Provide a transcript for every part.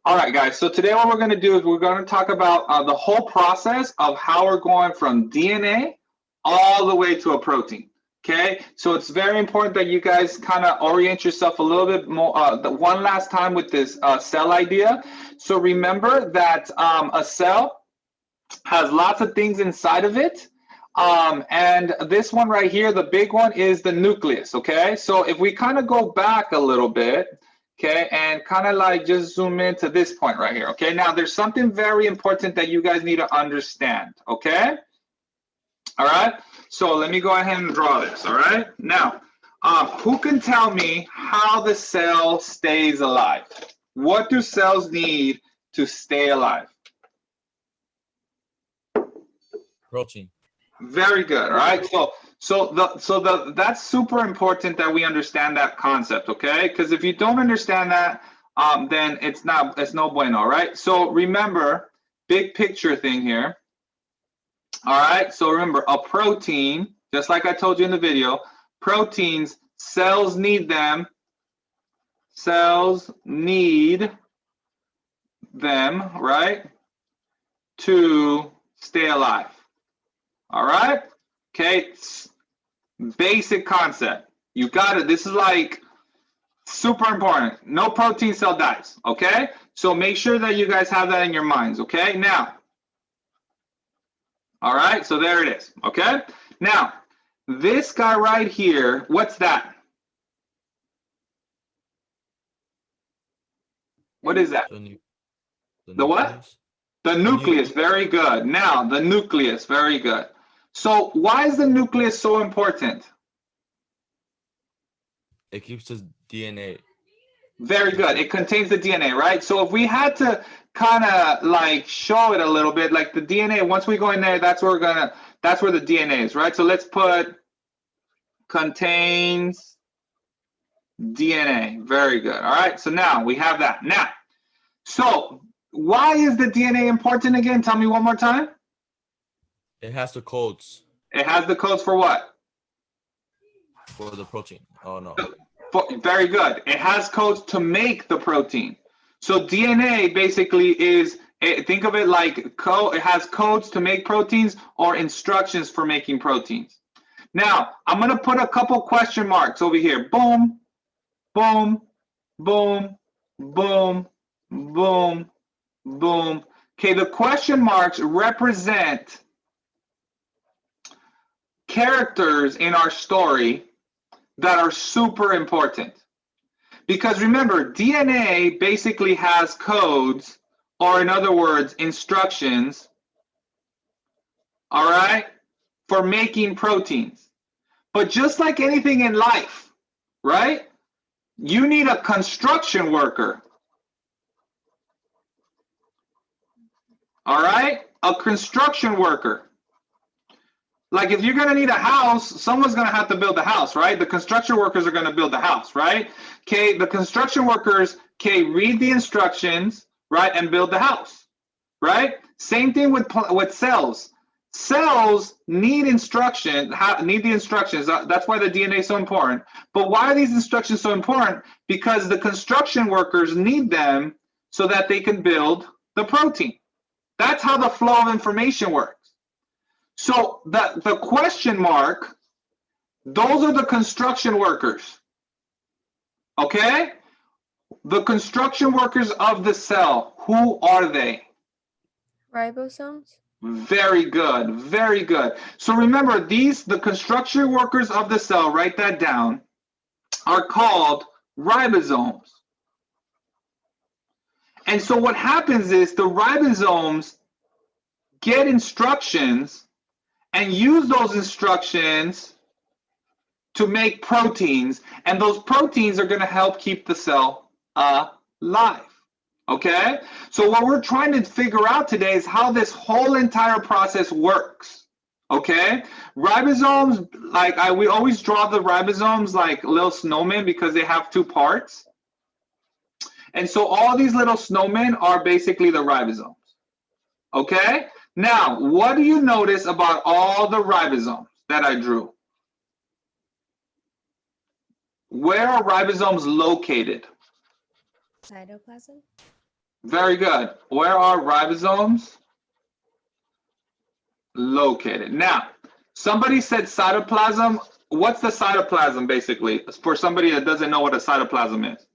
All right, guys. So today what we're going to do is we're going to talk about the whole process of how we're going from DNA all the way to a protein. Okay, so it's very important that you guys kind of orient yourself a little bit more one last time with this cell idea. So remember that a cell has lots of things inside of it. And this one right here, the big one, is the nucleus. Okay, so if we kind of go back a little bit, okay, and kind of like just zoom into this point right here. Okay, now there's something very important that you guys need to understand. Okay, all right, so let me go ahead and draw this. All right, now who can tell me how the cell stays alive? What do cells need to stay alive? Protein. Very good. All right. So that's super important that we understand that concept. Okay. Because if you don't understand that, then it's no bueno. All right. So remember, big picture thing here. All right. So remember, a protein, just like I told you in the video, proteins, cells need them. Cells need them, right, to stay alive. All right. Okay. Basic concept. You got it. This is like super important. No protein, cell dies. Okay. So make sure that you guys have that in your minds. Okay. Now. All right. So there it is. Okay. Now, this guy right here, what's that? What is that? The what? The nucleus. Very good. Now, the nucleus. Very good. So why is the nucleus so important? It keeps the DNA. Very good. It contains the DNA, right? So if we had to kind of like show it a little bit, like the DNA, once we go in there, that's where the DNA is, right? So let's put contains DNA. Very good. All right. So now we have that. Now, so why is the DNA important again? Tell me one more time. It has the codes. It has the codes for what? For the protein. Oh, no. Very good. It has codes to make the protein. So DNA basically is, think of it like it has codes to make proteins or instructions for making proteins. Now, I'm going to put a couple question marks over here. Boom, boom, boom, boom, boom, boom. Okay, the question marks represent characters in our story that are super important. Because remember, DNA basically has codes, or in other words, instructions, all right, for making proteins. But just like anything in life, right, you need a construction worker. All right, a construction worker. Like if you're going to need a house, someone's going to have to build the house, right? The construction workers are going to build the house, right? Okay, the construction workers, okay, read the instructions, right, and build the house, right? Same thing with cells. Cells need instruction, need the instructions. That's why the DNA is so important. But why are these instructions so important? Because the construction workers need them so that they can build the protein. That's how the flow of information works. So the question mark, those are the construction workers. Okay? The construction workers of the cell, who are they? Ribosomes. Very good, very good. So remember, the construction workers of the cell, write that down, are called ribosomes. And so what happens is the ribosomes get instructions and use those instructions to make proteins, and those proteins are going to help keep the cell alive. Okay? So what we're trying to figure out today is how this whole entire process works. Okay? Ribosomes, like we always draw the ribosomes like little snowmen because they have two parts. And so all these little snowmen are basically the ribosomes. Okay? Now, what do you notice about all the ribosomes that I drew? Where are ribosomes located? Cytoplasm. Very good. Where are ribosomes located? Now, somebody said cytoplasm. What's the cytoplasm basically? For somebody that doesn't know what a cytoplasm is.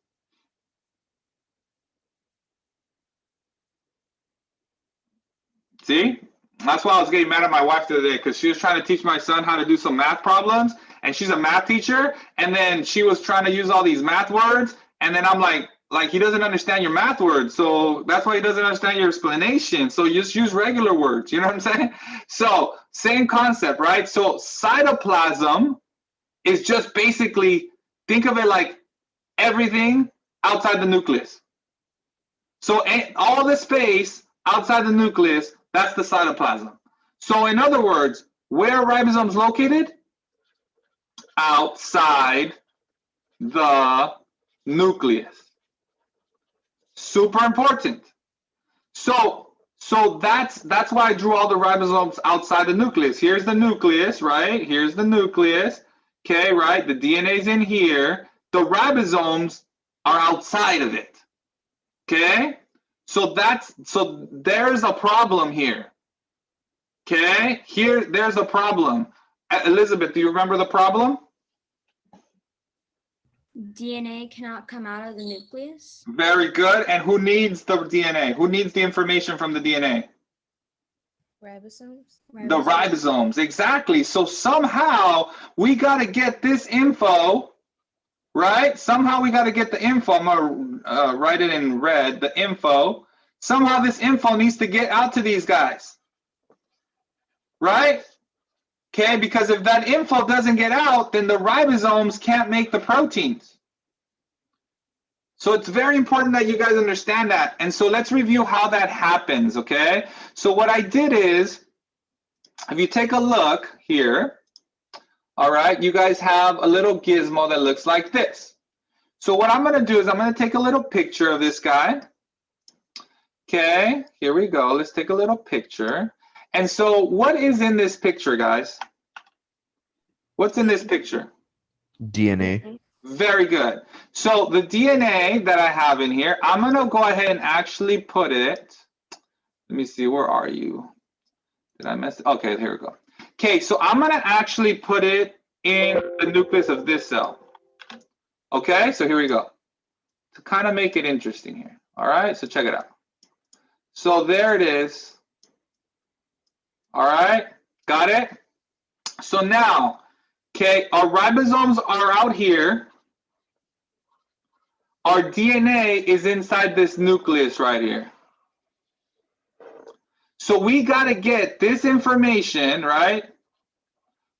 See? That's why I was getting mad at my wife the other day, because she was trying to teach my son how to do some math problems, and she's a math teacher, and then she was trying to use all these math words, and then I'm like he doesn't understand your math words, so that's why he doesn't understand your explanation. So you just use regular words, you know what I'm saying? So same concept, right? So cytoplasm is just basically, think of it like everything outside the nucleus. So all the space outside the nucleus, that's the cytoplasm. So in other words, where are ribosomes located? Outside the nucleus. Super important. So that's why I drew all the ribosomes outside the nucleus. Here's the nucleus, right? Here's the nucleus. Okay, right? The DNA's in here. The ribosomes are outside of it. Okay? So there's a problem here. Okay? There's a problem. Elizabeth, do you remember the problem? DNA cannot come out of the nucleus. Very good. And who needs the DNA? Who needs the information from the DNA? Ribosomes. The ribosomes, exactly. So somehow we got to get this info, right? Somehow we got to get the info. I'm going to write it in red, the info. Somehow this info needs to get out to these guys, right? Okay, because if that info doesn't get out, then the ribosomes can't make the proteins. So it's very important that you guys understand that. And so let's review how that happens, okay? So what I did is, if you take a look here, all right, you guys have a little gizmo that looks like this. So what I'm going to do is I'm going to take a little picture of this guy. Okay, here we go. Let's take a little picture. And so what is in this picture, guys? What's in this picture? DNA. Very good. So the DNA that I have in here, I'm going to go ahead and actually put it. Let me see, where are you? Did I mess it? Okay, here we go. Okay, so I'm going to actually put it in the nucleus of this cell. Okay, so here we go. To kind of make it interesting here. All right, so check it out. So there it is. All right, got it? So now, okay, our ribosomes are out here. Our DNA is inside this nucleus right here. So we got to get this information, right?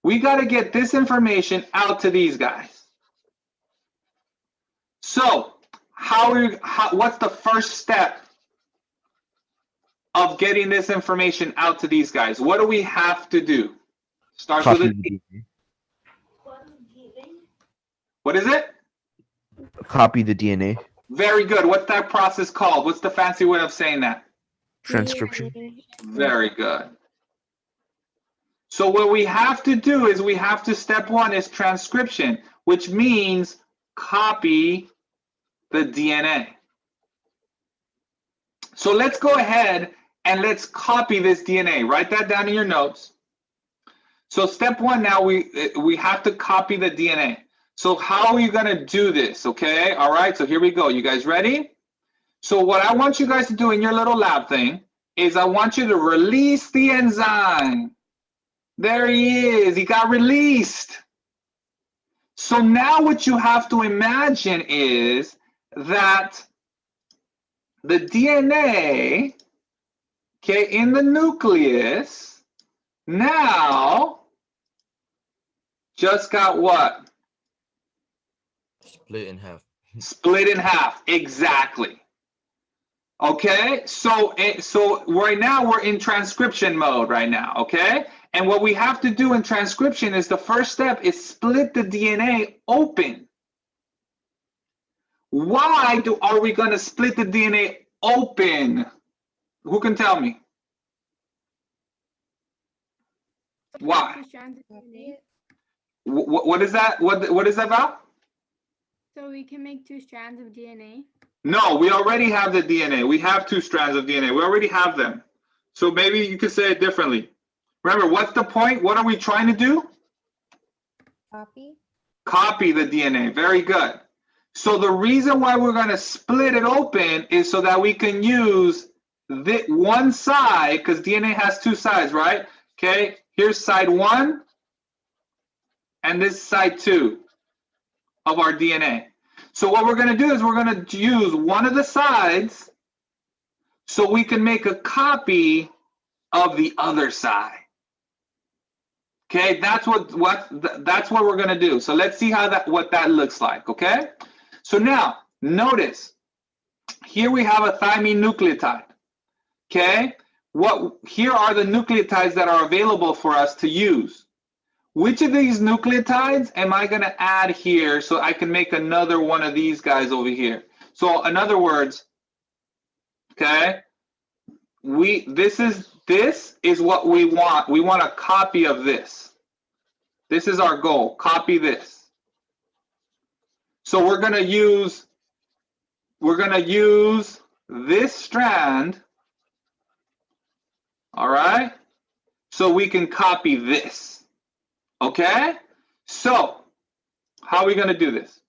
We got to get this information out to these guys. So what's the first step of getting this information out to these guys? What do we have to do? Starts with a D. What is it? Copy the DNA. Very good. What's that process called? What's the fancy way of saying that? Transcription. Very good. So what we have to do is step one is transcription, which means copy the DNA. So let's go ahead and let's copy this DNA. Write that down in your notes. So step one now, we have to copy the DNA. So how are you going to do this? Okay. All right. So here we go. You guys ready? So what I want you guys to do in your little lab thing is I want you to release the enzyme. There he is. He got released. So now what you have to imagine is that the DNA, okay, in the nucleus now just got what? Split in half. Split in half, exactly. Okay, so right now we're in transcription mode right now, okay? And what we have to do in transcription is the first step is split the DNA open. Why are we going to split the DNA open? Who can tell me? Why? What is that? What is that about? So we can make 2 strands of DNA. No, we already have the DNA. We have 2 strands of DNA. We already have them. So maybe you could say it differently. Remember, what's the point? What are we trying to do? Copy. Copy the DNA. Very good. So the reason why we're going to split it open is so that we can use one side, because DNA has 2 sides, right? Okay, here's side 1, and this side 2 of our DNA. So what we're going to do is we're going to use one of the sides so we can make a copy of the other side. Okay, that's what we're going to do. So let's see how what that looks like. Okay, so now notice here we have a thymine nucleotide. Okay, here are the nucleotides that are available for us to use. Which of these nucleotides am I going to add here so I can make another one of these guys over here? So in other words, okay, this is what we want. We want a copy of this. This is our goal. Copy this. So we're going to use this strand, all right? So we can copy this. Okay? So how are we going to do this?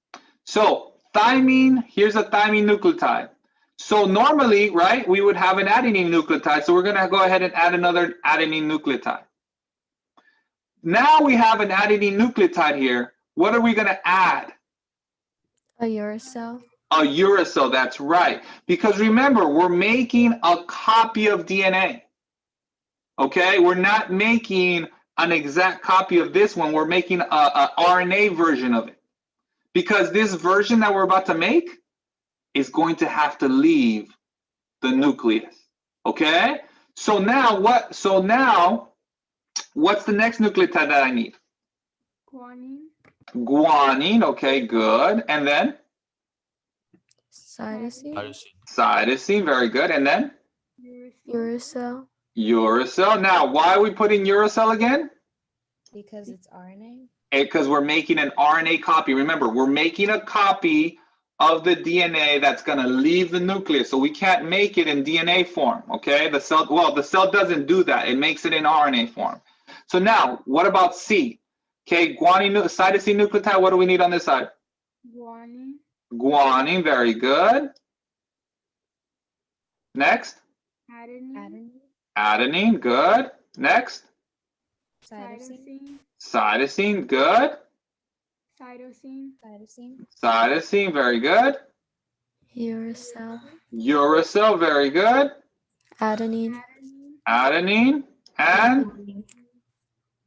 So thymine, here's a thymine nucleotide. So normally, right, we would have an adenine nucleotide. So we're going to go ahead and add another adenine nucleotide. Now we have an adenine nucleotide here. What are we going to add? A uracil. A uracil, that's right. Because remember, we're making a copy of DNA. Okay, we're not making an exact copy of this one. We're making a RNA version of it. Because this version that we're about to make is going to have to leave the nucleus. Okay? So now what's the next nucleotide that I need? Guanine. Guanine, okay, good. And then? Cytosine. Cytosine, very good. And then? Uracil. Uracil. Now, why are we putting uracil again? Because it's RNA. Because we're making an RNA copy. Remember, we're making a copy of the DNA that's going to leave the nucleus. So we can't make it in DNA form, okay? The cell doesn't do that. It makes it in RNA form. So now, what about C? Okay, guanine, cytosine nucleotide, what do we need on this side? Guanine. Guanine, very good. Next? Adenine. Adenine, good. Next? Cytosine. Cytosine, good. Cytosine. Cytosine, very good. Uracil. Uracil, very good. Adenine. Adenine, and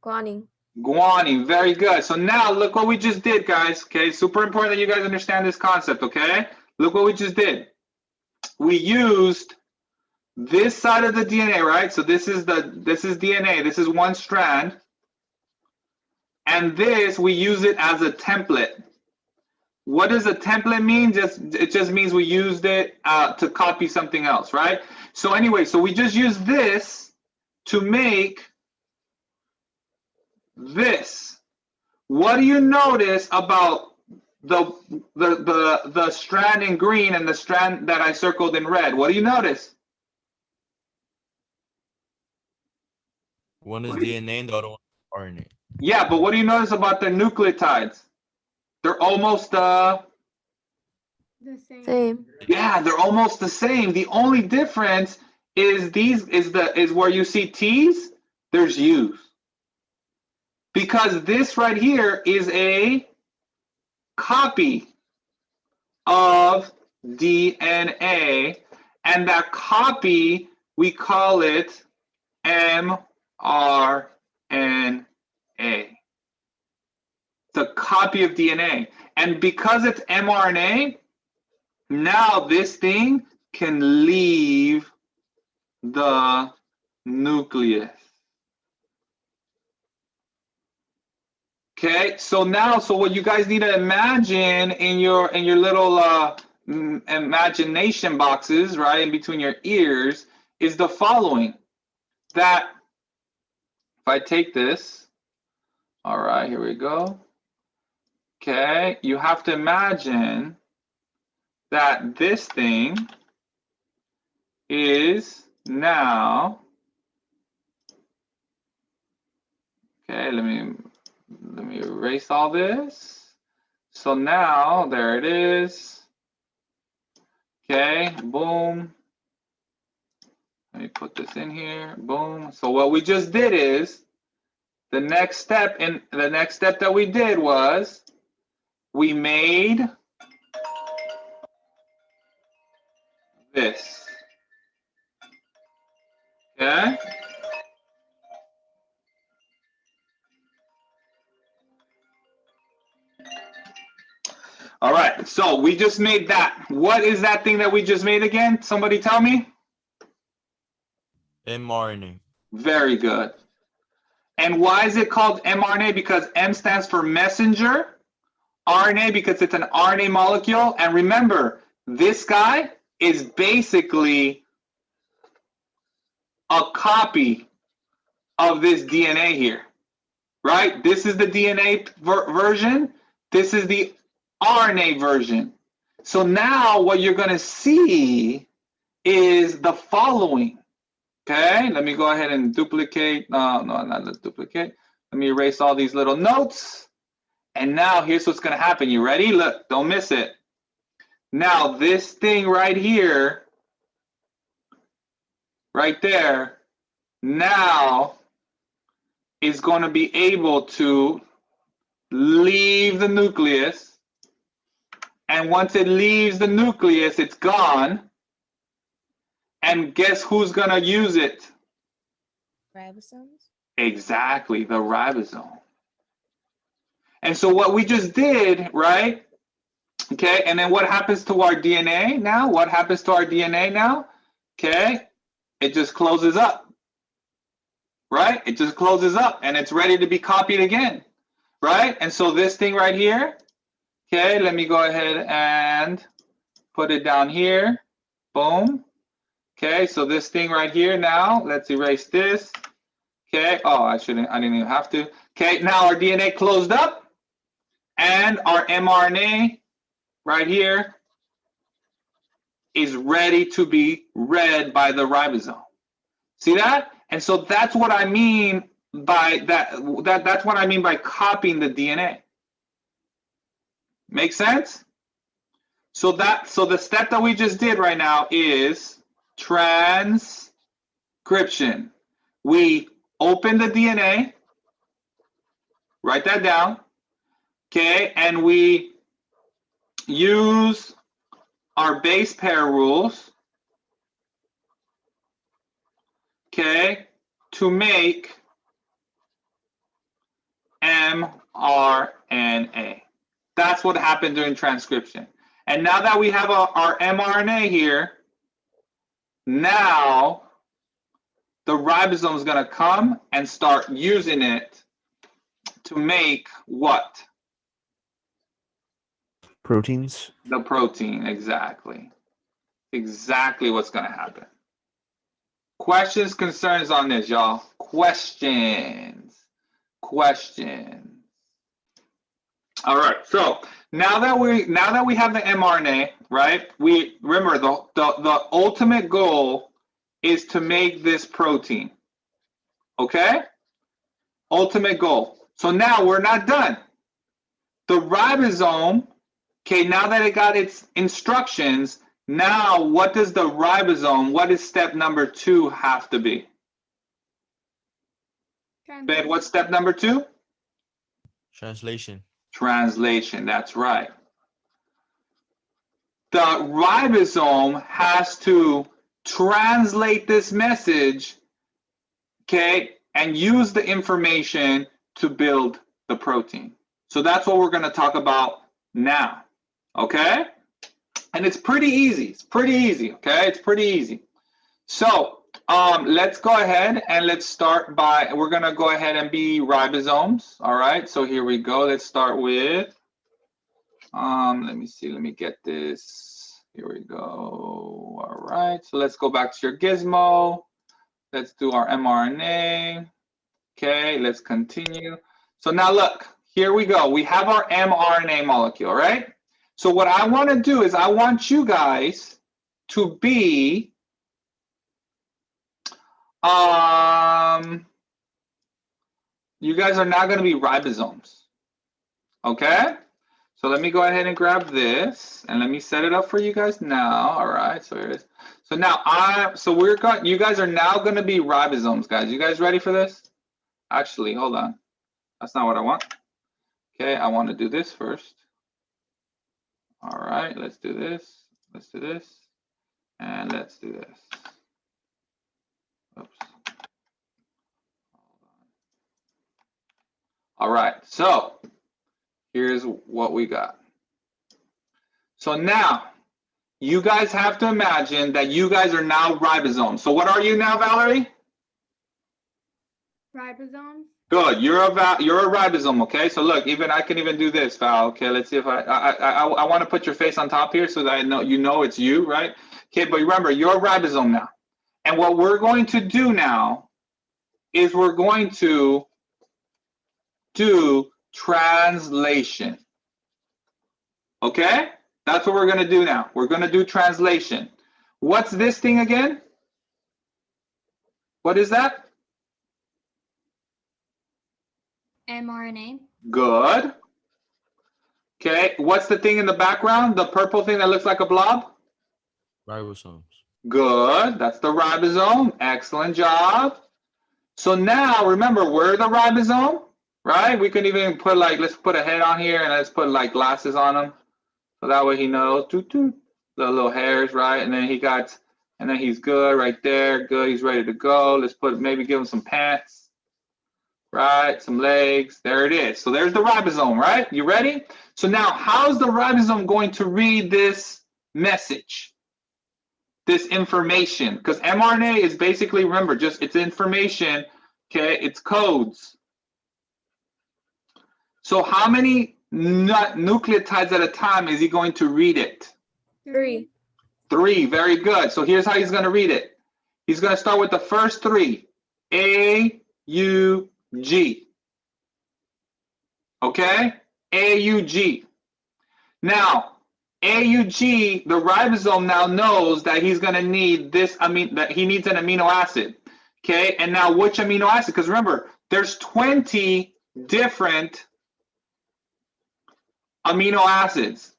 Guanine. guanine, very good. So now look what we just did, guys. Okay, super important that you guys understand this concept, okay? Look what we just did. We used this side of the DNA, right? So this is DNA. This is one strand. And this, we use it as a template. What does a template mean? It just means we used it to copy something else, right? So anyway, so we just use this to make this. What do you notice about the strand in green and the strand that I circled in red? What do you notice? One is DNA and the other one is RNA. Yeah, but what do you notice about their nucleotides? They're almost The same. Same. yeah, they're almost the same. The only difference is is where you see T's, there's U's. Because this right here is a copy of DNA, and that copy, we call it mRNA. It's a copy of DNA. And because it's mRNA, now this thing can leave the nucleus. Okay, so what you guys need to imagine in your little imagination boxes, right, in between your ears, is the following. That if I take this, all right, here we go. Okay, you have to imagine that this thing is now, okay, let me erase all this. So now there it is. Okay, boom. Let me put this in here. Boom. So what we just did is the next step that we did was we made this. Okay? All right, so we just made that. What is that thing that we just made again? Somebody tell me. mRNA. Very good. And why is it called mRNA? Because M stands for messenger, RNA because it's an RNA molecule. And remember, this guy is basically a copy of this DNA here, right? This is the DNA version. This is the RNA version. So now what you're going to see is the following. Okay, let me go ahead and duplicate. No, not let's duplicate. Let me erase all these little notes. And now here's what's going to happen. You ready? Look, don't miss it. Now this thing right here, right there, now is going to be able to leave the nucleus. And once it leaves the nucleus, it's gone. And guess who's going to use it? Ribosomes? Exactly, the ribosome. And so what we just did, right? Okay, and then what happens to our DNA now? What happens to our DNA now? Okay, it just closes up, right? It just closes up and it's ready to be copied again, right? And so this thing right here, okay, let me go ahead and put it down here. Boom. Okay, so this thing right here now, let's erase this. Okay, oh, I didn't even have to. Okay, now our DNA closed up and our mRNA right here is ready to be read by the ribosome. See that? And so that's what I mean by that's what I mean by copying the DNA. Make sense? So the step that we just did right now is transcription. We open the DNA, write that down, okay, and we use our base pair rules, okay, to make mRNA. That's what happened during transcription. And now that we have our mRNA here, now the ribosome is going to come and start using it to make what? Proteins. The protein, exactly. Exactly what's going to happen. Questions, concerns on this, y'all? Questions. All right. So now that we have the mRNA, right? We remember the ultimate goal is to make this protein. Okay? Ultimate goal. So now we're not done. The ribosome, okay, now that it got its instructions, now what does the ribosome, what is step number 2 have to be? Ben, what's step number 2? Translation. Translation, that's right. The ribosome has to translate this message, okay, and use the information to build the protein. So that's what we're going to talk about now, okay? And it's pretty easy. It's pretty easy, okay? It's pretty easy. So let's go ahead and let's start by, we're going to go ahead and be ribosomes, all right? So here we go. Let's start with, let me see. Let me get this. Here we go. All right. So let's go back to your gizmo. Let's do our mRNA. Okay, let's continue. So now look, here we go. We have our mRNA molecule, right? So what I want to do is I want you guys to be you guys are now going to be ribosomes. Okay? So let me go ahead and grab this and let me set it up for you guys now. All right, so here it is. So now you guys are now going to be ribosomes, guys. You guys ready for this? Actually, hold on. That's not what I want. Okay, I want to do this first. All right, let's do this. Let's do this. And let's do this. Oops. All right, so here's what we got. So now, you guys have to imagine that you guys are now ribosomes. So what are you now, Valerie? Ribosomes. Good. You're a ribosome. Okay. So look, I can even do this, Val. Okay. Let's see if I want to put your face on top here so that I know it's you, right? Okay. But remember, you're a ribosome now. And what we're going to do now is we're going to do translation. Okay. That's what we're going to do now. We're going to do translation. What's this thing again? What is that? mRNA. Good. Okay, what's the thing in the background? The purple thing that looks like a blob? Ribosomes. Good. That's the ribosome. Excellent job. So now, remember, we're the ribosome, right? We can even put let's put a head on here and let's put glasses on him. So that way he knows, the little hairs, right? And then he's good right there. Good, he's ready to go. Let's maybe give him some pants, right? Some legs. There it is. So there's the ribosome, right? You ready? So now, how's the ribosome going to read this message, this information? Because mRNA is basically, remember, it's information, okay? It's codes. So how many nucleotides at a time is he going to read it? 3. 3, very good. So here's how he's going to read it. He's going to start with the first 3, A, U, G. Okay? AUG. Now, AUG, the ribosome now knows that he's going to need that he needs an amino acid. Okay? And now which amino acid? Because remember, there's 20 different amino acids.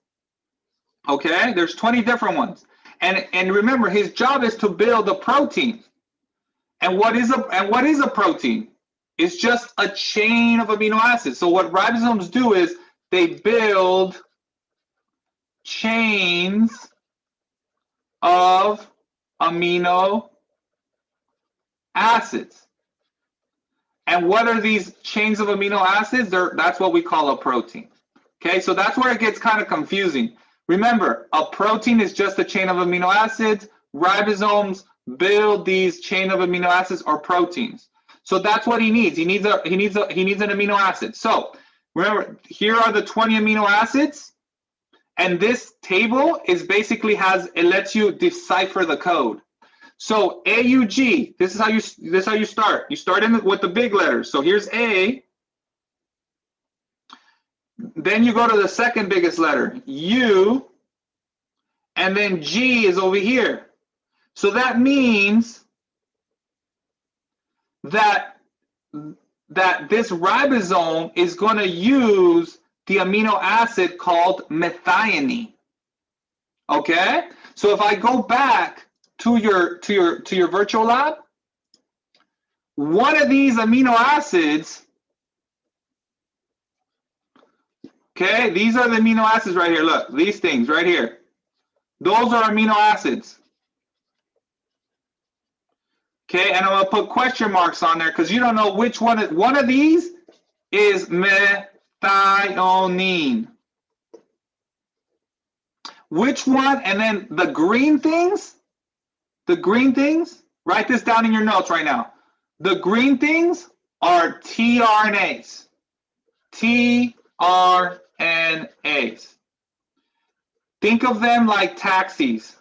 Okay? There's 20 different ones. And remember, his job is to build a protein. And what is a protein? It's just a chain of amino acids. So what ribosomes do is they build chains of amino acids. And what are these chains of amino acids? That's what we call a protein. Okay, so that's where it gets kind of confusing. Remember, a protein is just a chain of amino acids. Ribosomes build these chain of amino acids or proteins. So that's what he needs. He needs an amino acid. So remember, here are the 20 amino acids, and this table it lets you decipher the code. So AUG, this is how you start. You start with the big letters. So here's A. Then you go to the second biggest letter, U, and then G is over here. So that means that this ribosome is going to use the amino acid called methionine. Okay? So if I go back to your virtual lab, one of these amino acids, okay, these are the amino acids right here. Look, these things right here. Those are amino acids. Okay, and I'm going to put question marks on there because you don't know which one. One of these is methionine. Which one? And then the green things, write this down in your notes right now. The green things are tRNAs. tRNAs. Think of them like taxis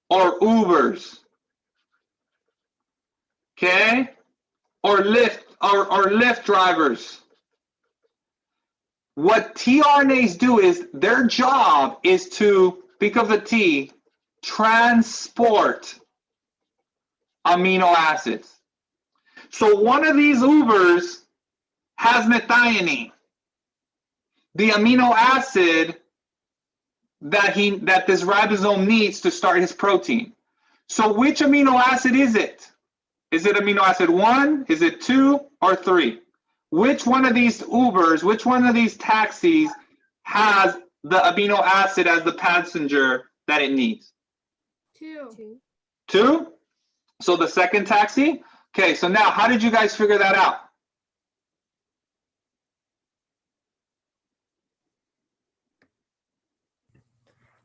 or Ubers. Okay? Or Lyft drivers. What tRNAs do is their job is to, think of the T, transport amino acids. So one of these Ubers has methionine, the amino acid that this ribosome needs to start his protein. So which amino acid is it? Is it amino acid 1? Is it 2 or 3? Which one of these Ubers, which one of these taxis has the amino acid as the passenger that it needs? 2. 2? So the second taxi? Okay, so now how did you guys figure that out?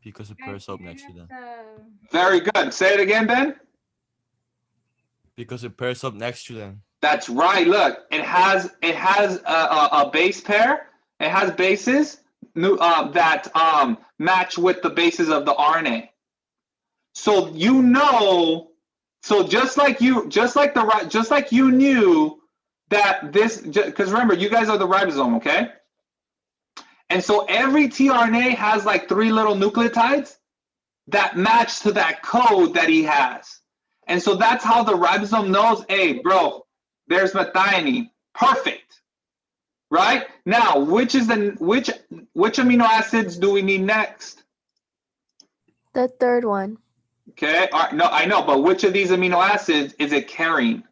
Because it pairs up next to them. Very good. Say it again, Ben. Because it pairs up next to them. That's right. Look, it has a base pair. It has bases that match with the bases of the RNA. So you know, so just like you knew that this, because remember, you guys are the ribosome, okay? And so every tRNA has like 3 little nucleotides that match to that code that he has. And so that's how the ribosome knows, hey, bro, there's methionine. Perfect. Right? Now, which amino acids do we need next? The third one. Okay. All right. No, I know, but which of these amino acids is it carrying?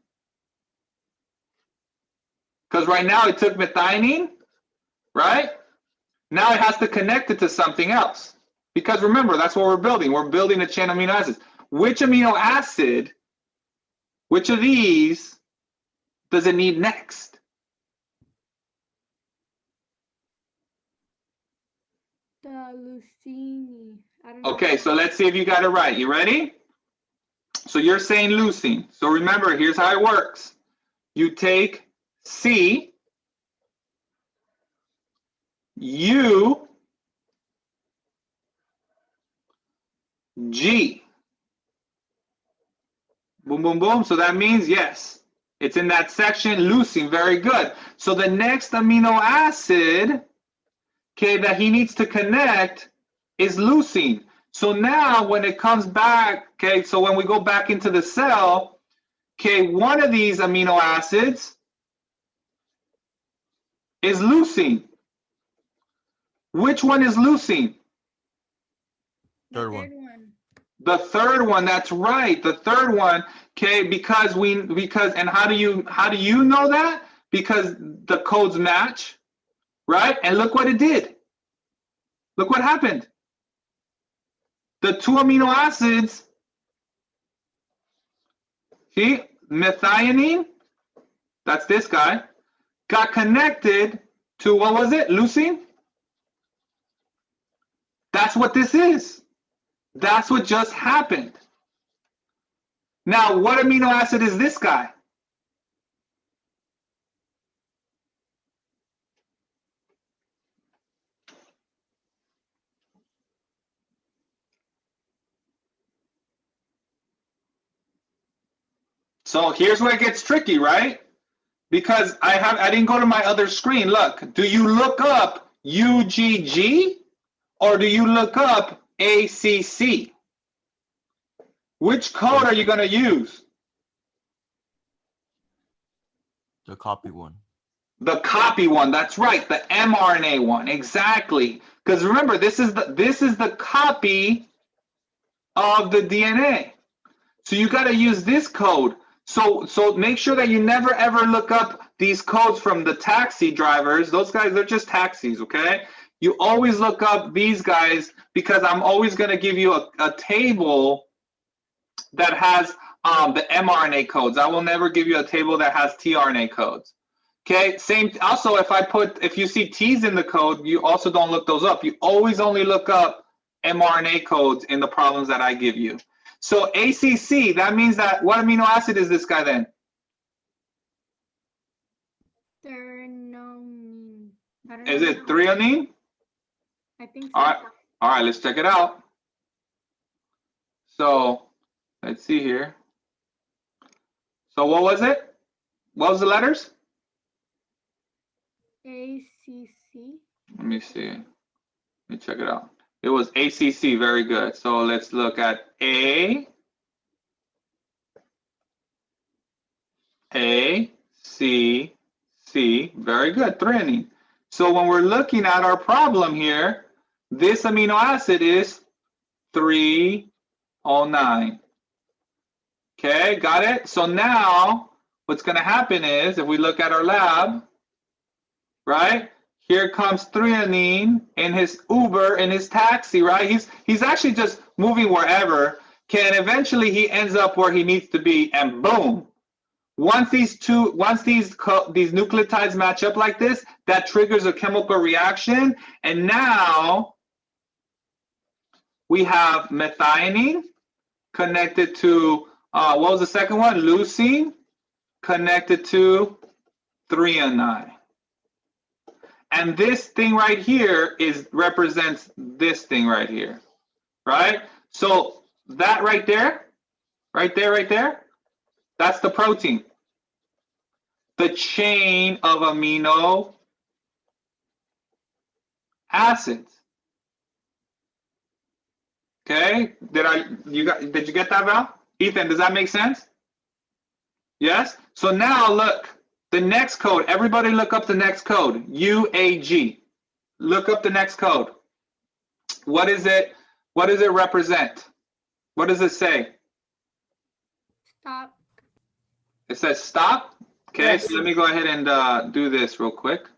Because right now it took methionine, right? Now it has to connect it to something else. Because remember, that's what we're building. We're building a chain of amino acids. Which amino acid, which of these does it need next? The leucine. I don't know. Okay, so let's see if you got it right. You ready? So you're saying leucine. So remember, here's how it works. You take C, U, G. Boom, boom, boom. So that means yes, it's in that section, leucine. Very good. So the next amino acid, okay, that he needs to connect is leucine. So now when it comes back, okay, so when we go back into the cell, okay, one of these amino acids is leucine. Which one is leucine? Third one. The third one, that's right. The third one, okay, because and how do you know that? Because the codes match, right? And look what it did. Look what happened. The 2 amino acids, see, methionine, that's this guy, got connected to, what was it, leucine? That's what this is. That's what just happened. Now, what amino acid is this guy? So here's where it gets tricky, right? Because I didn't go to my other screen. Look, do you look up UGG or do you look up ACC? Which code are you going to use? The copy one. The copy one. That's right. The mRNA one. Exactly. Because remember, this is the copy of the DNA. So you got to use this code. So make sure that you never ever look up these codes from the taxi drivers. Those guys, they're just taxis, okay? You always look up these guys because I'm always going to give you a table that has the mRNA codes. I will never give you a table that has tRNA codes. Okay, same. Also, if you see T's in the code, you also don't look those up. You always only look up mRNA codes in the problems that I give you. So ACC, that means that what amino acid is this guy then? Threonine. I don't Is know. it threonine? I think so. All right, let's check it out. So let's see here. So what was it? What was the letters? ACC. Let me see. Let me check it out. It was ACC. Very good. So let's look at A, C, C. Very good. Threonine. So when we're looking at our problem here, this amino acid is 309. Okay, got it? So now what's going to happen is if we look at our lab, right? Here comes threonine in his Uber, in his taxi, right? He's actually just moving wherever. Okay, and eventually he ends up where he needs to be, and boom. Once these nucleotides match up like this, that triggers a chemical reaction, and now we have methionine connected to what was the second one? Leucine connected to threonine. And this thing right here represents this thing right here, right? So that right there, that's the protein. The chain of amino acids. Okay, did you get that, Val? Ethan, does that make sense? Yes? So now look, the next code, everybody look up the next code, UAG. Look up the next code. What is it? What does it represent? What does it say? Stop. It says stop. Okay, Yes. so let me go ahead and do this real quick.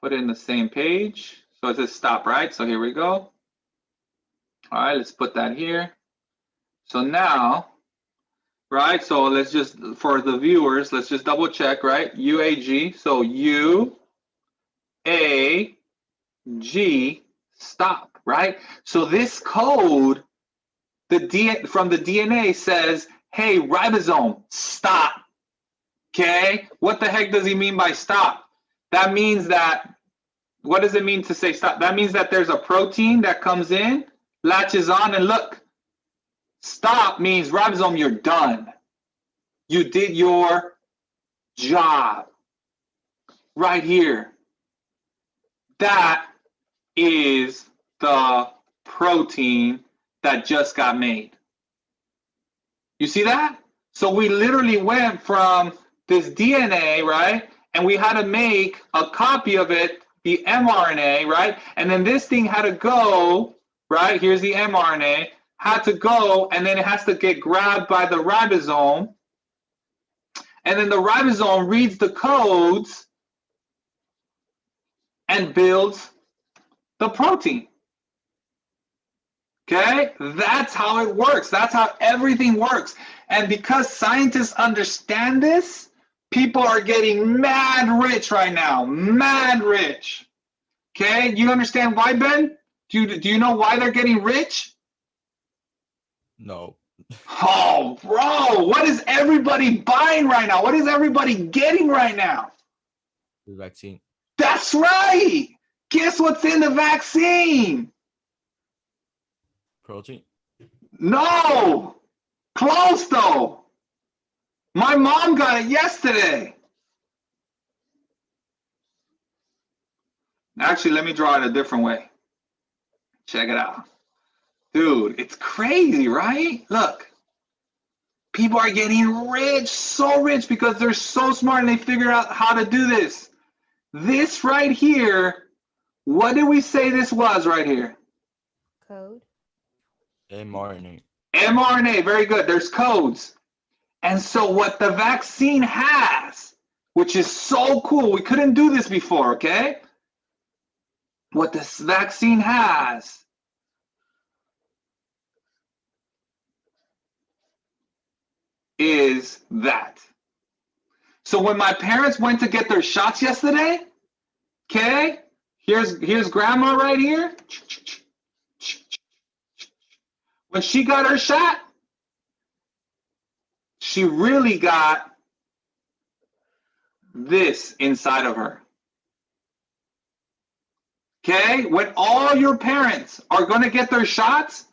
Put it in the same page. So it says stop, right? So here we go. All right, let's put that here. So now, right, so let's just, for the viewers, let's just double check, right? UAG, so UAG, stop, right? So this code, from the DNA says, hey, ribosome, stop, okay? What the heck does he mean by stop? That means that, what does it mean to say stop? That means that there's a protein that comes in, latches on, and look, stop means ribosome, you're done. You did your job right here. That is the protein that just got made. You see that? So we literally went from this DNA, right? And we had to make a copy of it, the mRNA, right? And then this thing had to go, right? Here's the mRNA, had to go, and then it has to get grabbed by the ribosome. And then the ribosome reads the codes and builds the protein. Okay, that's how it works. That's how everything works. And because scientists understand this, people are getting mad rich right now, mad rich. Okay, you understand why, Ben? Do you know why they're getting rich? No. Oh, bro, what is everybody buying right now? What is everybody getting right now? The vaccine. That's right. Guess what's in the vaccine? Protein. No, close though. My mom got it yesterday. Actually, let me draw it a different way. Check it out. Dude, it's crazy, right? Look, people are getting rich, so rich because they're so smart and they figure out how to do this. This right here, what did we say this was right here? Code. mRNA. mRNA, very good. There's codes. And so what the vaccine has, which is so cool, we couldn't do this before, okay? What this vaccine has is that. So when my parents went to get their shots yesterday, okay, here's grandma right here. When she got her shot, she really got this inside of her. Okay, when all your parents are going to get their shots,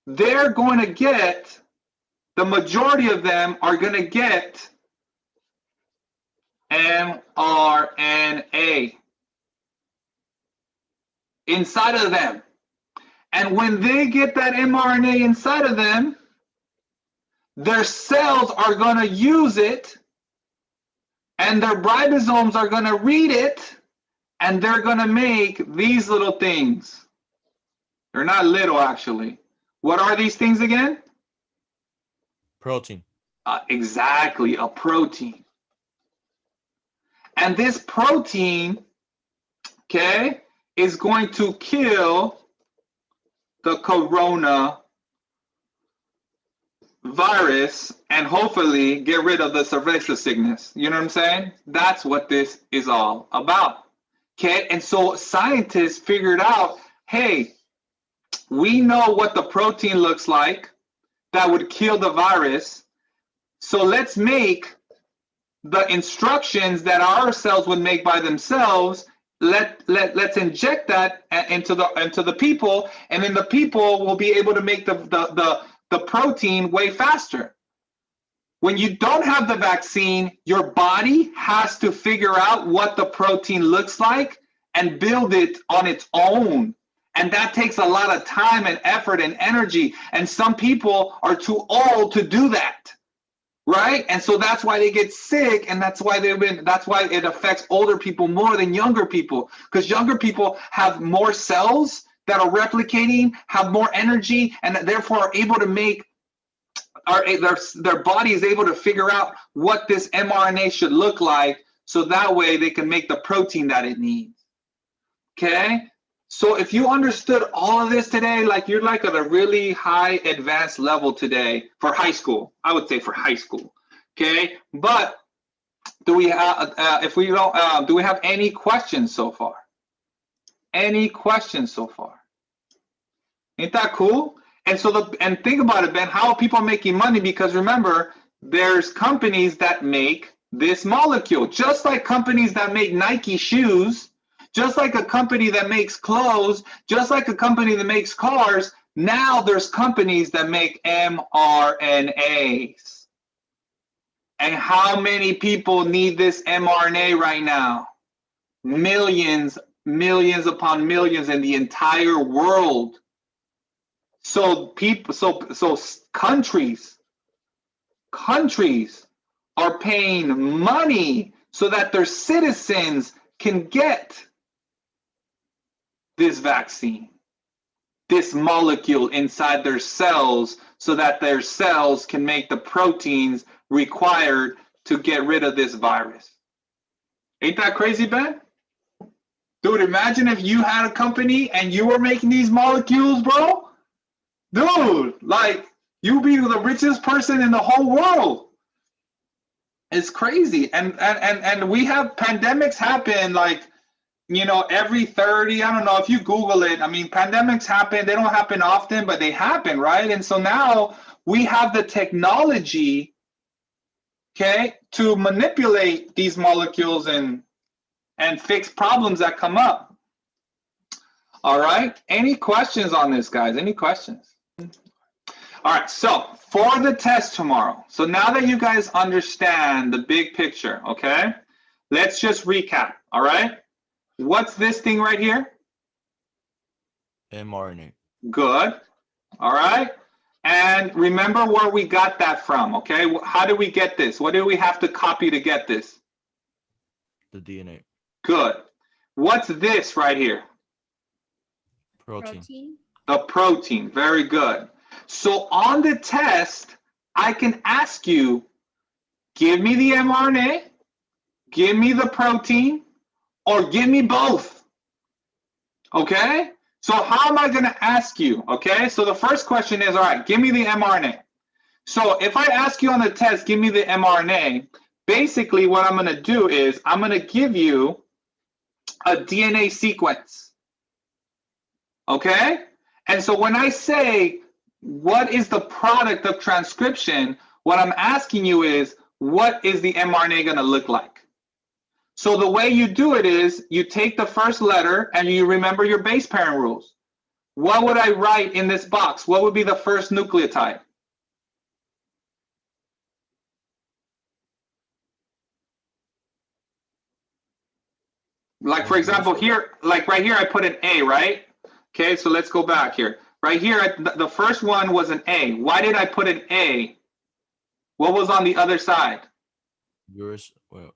they're going to get, the majority of them are going to get mRNA. inside of them. And when they get that mRNA inside of them, their cells are going to use it, and their ribosomes are going to read it, and they're going to make these little things. They're not little, actually. What are these things again? Protein. Exactly, a protein. And this protein, okay, is going to kill the corona virus and hopefully get rid of the cerveza sickness. You know what I'm saying? That's what this is all about. Okay, and so scientists figured out, hey, we know what the protein looks like that would kill the virus. So let's make the instructions that our cells would make by themselves. Let's inject that into the people, and then the people will be able to make the protein way faster. When you don't have the vaccine, your body has to figure out what the protein looks like and build it on its own. And that takes a lot of time and effort and energy. And some people are too old to do that, right? And so that's why they get sick, and that's why it affects older people more than younger people, because younger people have more cells that are replicating, have more energy, and therefore are able to make their body is able to figure out what this mRNA should look like, so that way they can make the protein that it needs. Okay, so if you understood all of this today, like you're like at a really high advanced level today for high school, I would say for high school. Okay, but do we have do we have any questions so far? Any questions so far? Ain't that cool? And so and think about it, Ben, how are people making money? Because remember, there's companies that make this molecule, just like companies that make Nike shoes, just like a company that makes clothes, just like a company that makes cars. Now there's companies that make mRNAs. And how many people need this mRNA right now? Millions, millions upon millions in the entire world. So countries are paying money so that their citizens can get this vaccine, this molecule inside their cells, so that their cells can make the proteins required to get rid of this virus. Ain't that crazy, Ben? Dude, imagine if you had a company and you were making these molecules, bro. Dude, like, you'd be the richest person in the whole world. It's crazy. And we have pandemics happen, like, you know, every 30, I don't know if you Google it. I mean, pandemics happen, they don't happen often, but they happen, right? And so now we have the technology, okay, to manipulate these molecules and fix problems that come up. All right, any questions on this, guys? Any questions? All right, so for the test tomorrow, so now that you guys understand the big picture, okay, let's just recap, all right? What's this thing right here? mRNA. Good, all right? And remember where we got that from, okay? How did we get this? What do we have to copy to get this? The DNA. Good. What's this right here? Protein. The protein, very good. So on the test, I can ask you, give me the mRNA, give me the protein, or give me both. Okay? So how am I going to ask you? Okay? So the first question is, all right, give me the mRNA. So if I ask you on the test, give me the mRNA, basically what I'm going to do is I'm going to give you a DNA sequence. Okay? And so when I say, what is the product of transcription, what I'm asking you is, what is the mRNA going to look like? So the way you do it is, you take the first letter and you remember your base pairing rules. What would I write in this box? What would be the first nucleotide? Like for example, here, like right here, I put an A, right? Okay, so let's go back here. Right here, the first one was an A. Why did I put an A? What was on the other side? Yours. Well,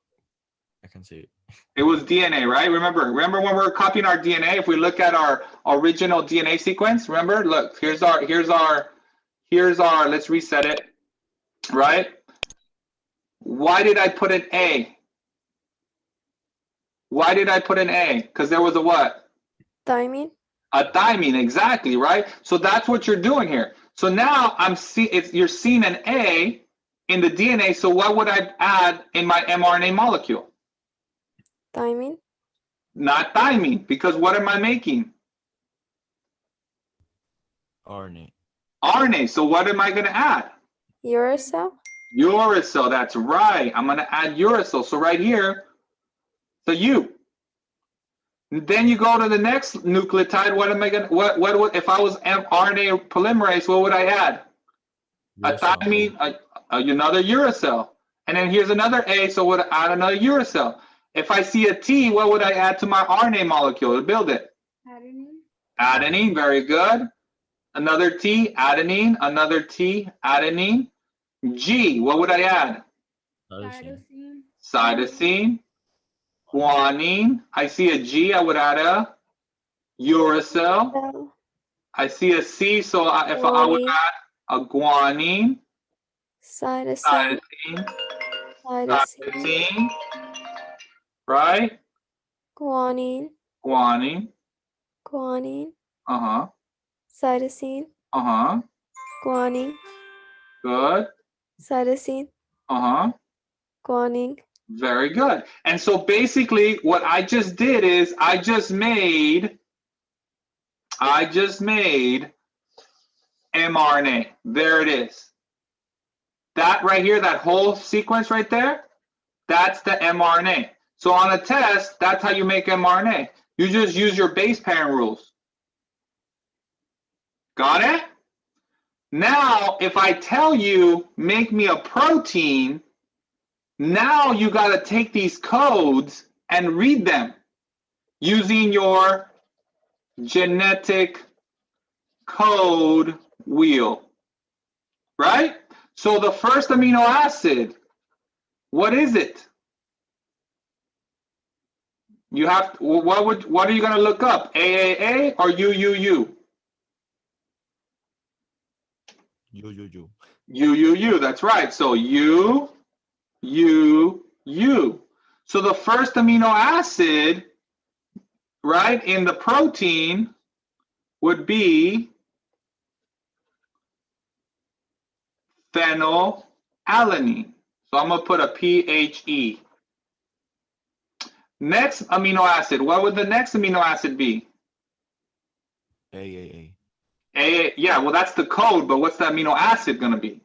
I can see it. It was DNA, right? Remember when we were copying our DNA, if we look at our original DNA sequence, remember, look, here's our, let's reset it, right? Why did I put an A? Why did I put an A? Because there was a what? Thymine. A thymine, exactly, right? So that's what you're doing here. So now you're seeing an A in the DNA, so what would I add in my mRNA molecule? Thymine. Not thymine, because what am I making? RNA. RNA, so what am I going to add? Uracil. Uracil, that's right. I'm going to add uracil. So right here, so U. Then you go to the next nucleotide. What am I going to, what would, if I was RNA polymerase, what would I add? A thymine, another uracil. And then here's another A, so would I add another uracil? If I see a T, what would I add to my RNA molecule to build it? Adenine. Adenine, very good. Another T, adenine, another T, adenine. G, what would I add? Cytosine. Cytosine. Guanine. I see a G, I would add a uracil. Cell. I see a C, so if I would Guanine. add a guanine. Cytosine. Cytosine. Cytosine. Cytosine. Right? Guanine. Guanine. Guanine. Uh-huh. Cytosine. Uh-huh. Guanine. Good. Cytosine. Uh-huh. Guanine. Very good. And so basically what I just did is I just made mRNA. There it is. That right here, that whole sequence right there, that's the mRNA. So on a test, that's how you make mRNA. You just use your base pairing rules. Got it? Now, if I tell you, make me a protein, now you got to take these codes and read them using your genetic code wheel, right? So the first amino acid, what is it? You have to, what are you going to look up? AAA or UUU? UUU, that's right. So U. So the first amino acid, right, in the protein would be phenylalanine. So I'm going to put a PHE. Next amino acid, what would the next amino acid be? AAA. Yeah, well, that's the code, but what's the amino acid going to be?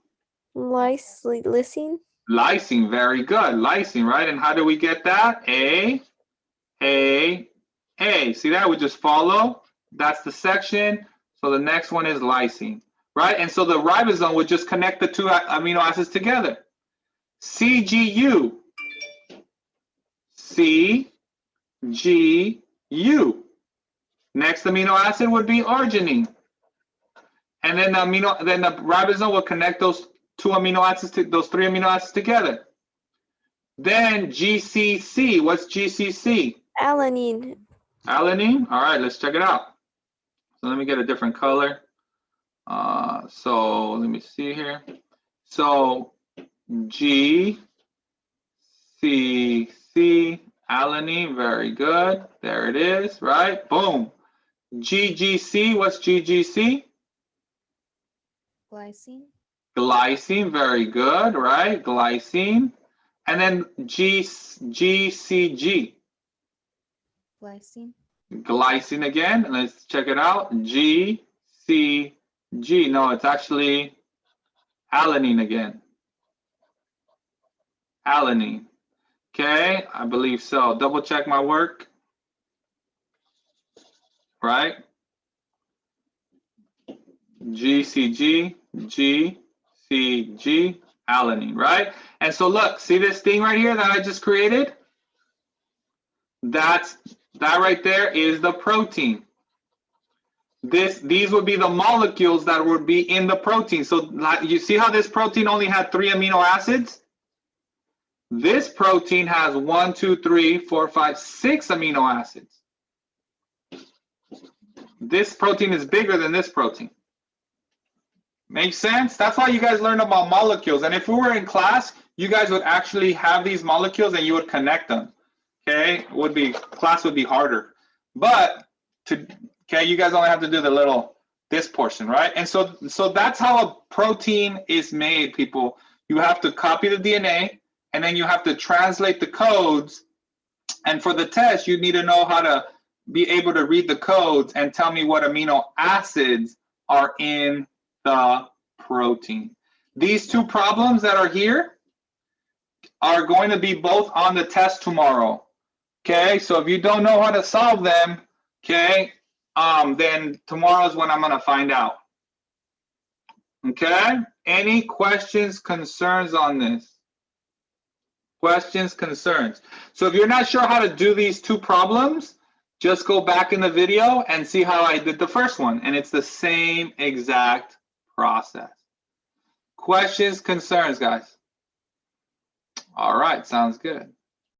Lysine. Lysine, very good. Lysine, right? And how do we get that? A. See that? We just follow. That's the section. So the next one is lysine, right? And so the ribosome would just connect the two amino acids together. CGU. CGU. Next amino acid would be arginine. And then the ribosome will connect those two amino acids to those three amino acids together. Then GCC. What's GCC? Alanine. Alanine. All right, let's check it out. So let me get a different color. So let me see here. So GCC, alanine. Very good. There it is. Right. Boom. GGC. What's GGC? Glycine. Glycine, very good, right? Glycine. And then GCG. Glycine. Glycine again. Let's check it out. GCG. No, it's actually alanine again. Alanine. Okay, I believe so. Double check my work. Right? GCG, GCG, alanine, right? And so look, see this thing right here that I just created? that right there is the protein. These would be the molecules that would be in the protein. So you see how this protein only had 3 amino acids? This protein has 1, 2, 3, 4, 5, 6 amino acids. This protein is bigger than this protein. Makes sense? That's why you guys learn about molecules. And if we were in class, you guys would actually have these molecules and you would connect them. Okay, class would be harder. But okay, you guys only have to do this portion, right? And so that's how a protein is made, people. You have to copy the DNA, and then you have to translate the codes. And for the test, you need to know how to be able to read the codes and tell me what amino acids are in the protein. These two problems that are here are going to be both on the test tomorrow. Okay, so if you don't know how to solve them, okay, then tomorrow is when I'm going to find out. Okay, any questions, concerns on this? Questions, concerns? So if you're not sure how to do these two problems, just go back in the video and see how I did the first one, and it's the same exact process. Questions, concerns, guys? All right, sounds good.